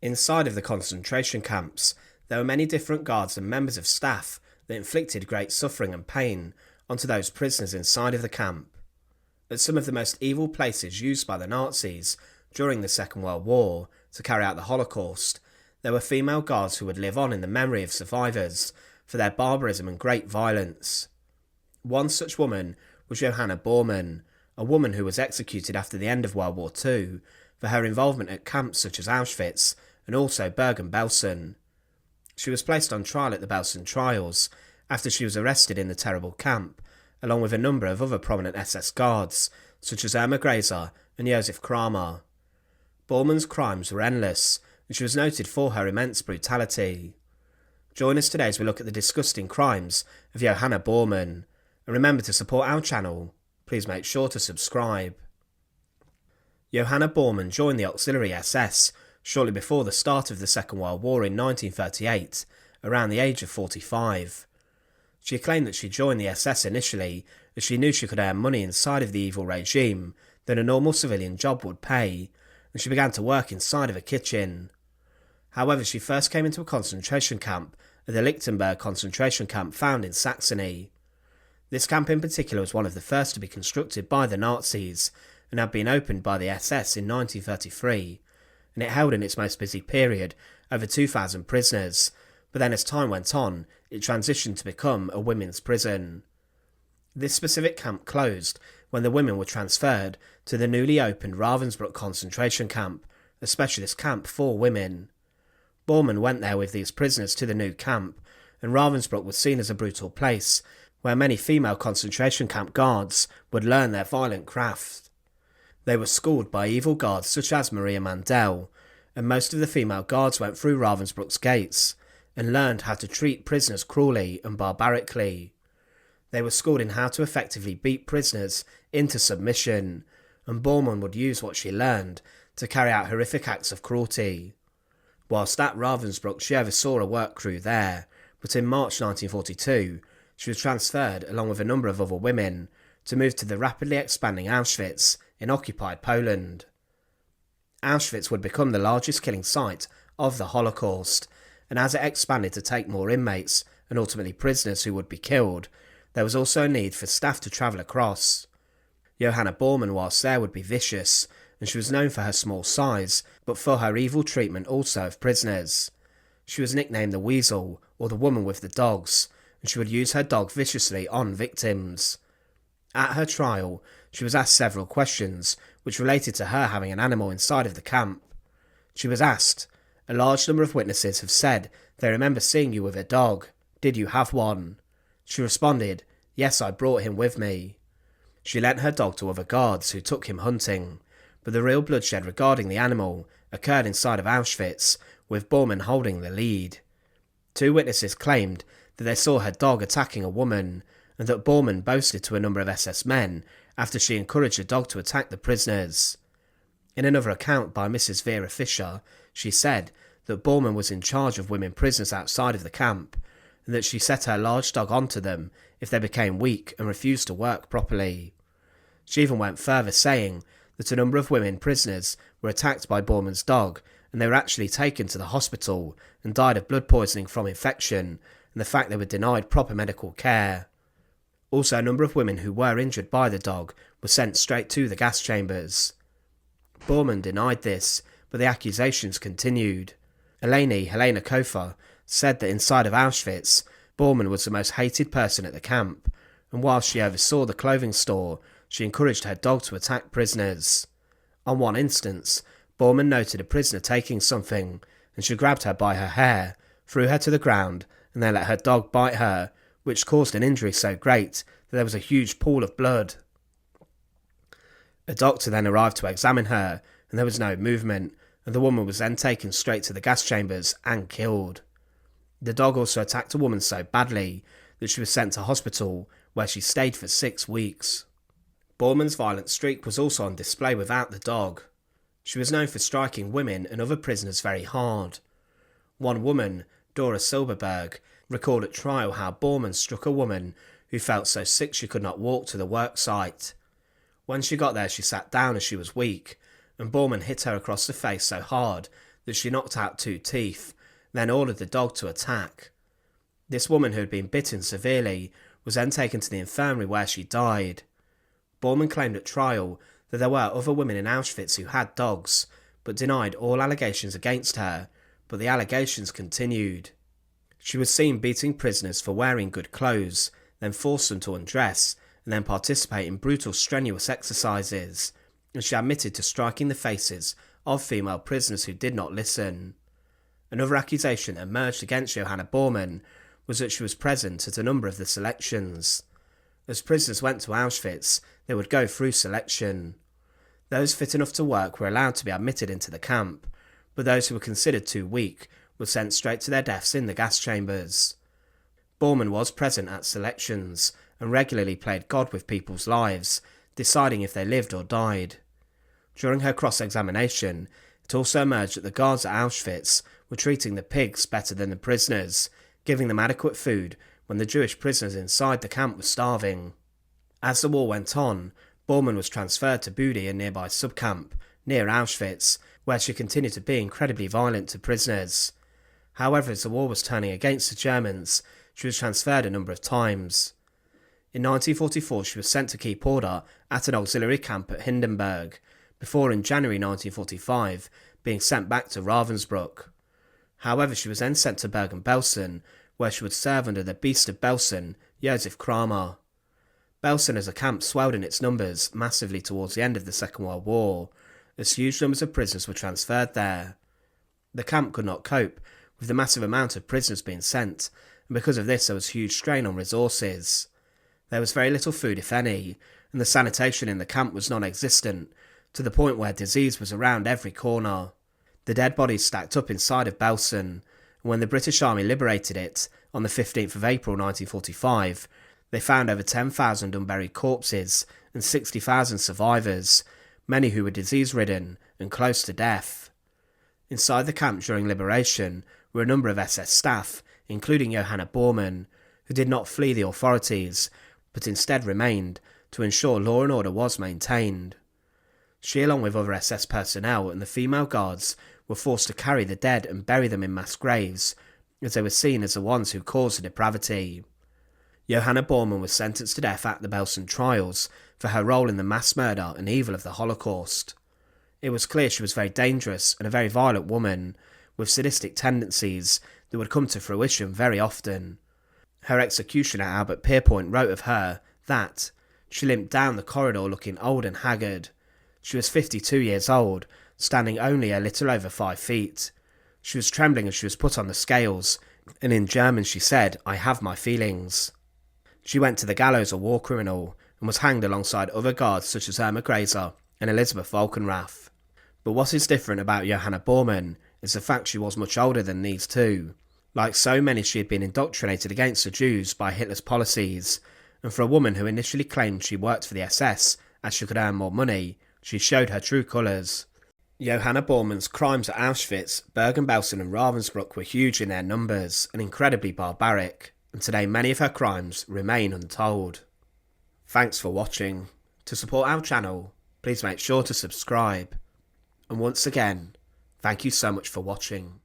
Inside of the concentration camps, there were many different guards and members of staff that inflicted great suffering and pain onto those prisoners inside of the camp. At some of the most evil places used by the Nazis during the Second World War to carry out the Holocaust, there were female guards who would live on in the memory of survivors for their barbarism and great violence. One such woman was Johanna Bormann, a woman who was executed after the end of World War II for her involvement at camps such as Auschwitz and also Bergen-Belsen. She was placed on trial at the Belsen trials after she was arrested in the terrible camp, along with a number of other prominent SS guards, such as Irma Grazer and Josef Kramer. Bormann's crimes were endless, and she was noted for her immense brutality. Join us today as we look at the disgusting crimes of Johanna Bormann, and remember to support our channel. Please make sure to subscribe. Johanna Bormann joined the Auxiliary SS shortly before the start of the Second World War in 1938, around the age of 45. She claimed that she joined the SS initially as she knew she could earn money inside of the evil regime than a normal civilian job would pay, and she began to work inside of a kitchen. However, she first came into a concentration camp at the Lichtenberg concentration camp found in Saxony. This camp in particular was one of the first to be constructed by the Nazis and had been opened by the SS in 1933, and it held in its most busy period over 2,000 prisoners, but then as time went on, it transitioned to become a women's prison. This specific camp closed when the women were transferred to the newly opened Ravensbrück concentration camp, a specialist camp for women. Bormann went there with these prisoners to the new camp, and Ravensbrück was seen as a brutal place where many female concentration camp guards would learn their violent craft. They were schooled by evil guards such as Maria Mandel, and most of the female guards went through Ravensbrück's gates and learned how to treat prisoners cruelly and barbarically. They were schooled in how to effectively beat prisoners into submission, and Bormann would use what she learned to carry out horrific acts of cruelty. Whilst at Ravensbrück she oversaw a work crew there, but in March 1942 she was transferred along with a number of other women to move to the rapidly expanding Auschwitz in occupied Poland. Auschwitz would become the largest killing site of the Holocaust, and as it expanded to take more inmates and ultimately prisoners who would be killed, there was also a need for staff to travel across. Johanna Bormann whilst there would be vicious, and she was known for her small size, but for her evil treatment also of prisoners. She was nicknamed the Weasel, or the Woman with the Dogs, and she would use her dog viciously on victims. At her trial, she was asked several questions, which related to her having an animal inside of the camp. She was asked, "A large number of witnesses have said they remember seeing you with a dog. Did you have one?" She responded, "Yes, I brought him with me." She lent her dog to other guards who took him hunting, but the real bloodshed regarding the animal occurred inside of Auschwitz, with Bormann holding the lead. 2 witnesses claimed that they saw her dog attacking a woman, and that Bormann boasted to a number of SS men after she encouraged the dog to attack the prisoners. In another account by Mrs. Vera Fischer, she said that Bormann was in charge of women prisoners outside of the camp, and that she set her large dog onto them if they became weak and refused to work properly. She even went further, saying that a number of women prisoners were attacked by Bormann's dog, and they were actually taken to the hospital and died of blood poisoning from infection and the fact they were denied proper medical care. Also, a number of women who were injured by the dog were sent straight to the gas chambers. Bormann denied this, but the accusations continued. Eleni Helena Kofer said that inside of Auschwitz, Bormann was the most hated person at the camp, and whilst she oversaw the clothing store, she encouraged her dog to attack prisoners. On one instance, Bormann noted a prisoner taking something, and she grabbed her by her hair, threw her to the ground, and then let her dog bite her, which caused an injury so great that there was a huge pool of blood. A doctor then arrived to examine her, and there was no movement, and the woman was then taken straight to the gas chambers and killed. The dog also attacked a woman so badly that she was sent to hospital, where she stayed for 6 weeks. Bormann's violent streak was also on display without the dog. She was known for striking women and other prisoners very hard. One woman, Dora Silberberg, recalled at trial how Bormann struck a woman who felt so sick she could not walk to the work site. When she got there, she sat down as she was weak, and Bormann hit her across the face so hard that she knocked out 2 teeth, then ordered the dog to attack. This woman, who had been bitten severely, was then taken to the infirmary where she died. Bormann claimed at trial that there were other women in Auschwitz who had dogs, but denied all allegations against her, but the allegations continued. She was seen beating prisoners for wearing good clothes, then forced them to undress, and then participate in brutal strenuous exercises, and she admitted to striking the faces of female prisoners who did not listen. Another accusation that emerged against Johanna Bormann was that she was present at a number of the selections. As prisoners went to Auschwitz, they would go through selection. Those fit enough to work were allowed to be admitted into the camp, but those who were considered too weak were sent straight to their deaths in the gas chambers. Bormann was present at selections and regularly played God with people's lives, deciding if they lived or died. During her cross-examination, it also emerged that the guards at Auschwitz were treating the pigs better than the prisoners, giving them adequate food when the Jewish prisoners inside the camp were starving. As the war went on, Bormann was transferred to Budi, a nearby subcamp near Auschwitz, where she continued to be incredibly violent to prisoners. However, as the war was turning against the Germans, she was transferred a number of times. In 1944 she was sent to keep order at an auxiliary camp at Lichtenberg, before in January 1945 being sent back to Ravensbrück. However, she was then sent to Bergen-Belsen, where she would serve under the Beast of Belsen, Josef Kramer. Belsen as a camp swelled in its numbers massively towards the end of the Second World War, as huge numbers of prisoners were transferred there. The camp could not cope with the massive amount of prisoners being sent, and because of this there was huge strain on resources. There was very little food, if any, and the sanitation in the camp was non-existent, to the point where disease was around every corner. The dead bodies stacked up inside of Belsen, and when the British Army liberated it on the 15th of April 1945, they found over 10,000 unburied corpses and 60,000 survivors, many who were disease-ridden and close to death. Inside the camp during liberation were a number of SS staff, including Johanna Bormann, who did not flee the authorities, but instead remained to ensure law and order was maintained. She, along with other SS personnel and the female guards, were forced to carry the dead and bury them in mass graves, as they were seen as the ones who caused the depravity. Johanna Bormann was sentenced to death at the Belsen trials for her role in the mass murder and evil of the Holocaust. It was clear she was very dangerous and a very violent woman, with sadistic tendencies that would come to fruition very often. Her executioner Albert Pierrepoint wrote of her that she limped down the corridor looking old and haggard. She was 52 years old, standing only a little over 5 feet. She was trembling as she was put on the scales, and in German she said, "I have my feelings." She went to the gallows a war criminal, and was hanged alongside other guards such as Irma Grazer and Elizabeth Volkenrath. But what is different about Johanna Bormann is the fact she was much older than these two. Like so many, she had been indoctrinated against the Jews by Hitler's policies, and for a woman who initially claimed she worked for the SS as she could earn more money, she showed her true colours. Johanna Bormann's crimes at Auschwitz, Bergen-Belsen and Ravensbrück were huge in their numbers and incredibly barbaric, and today many of her crimes remain untold. Thanks for watching. To support our channel, please make sure to subscribe. And once again, thank you so much for watching.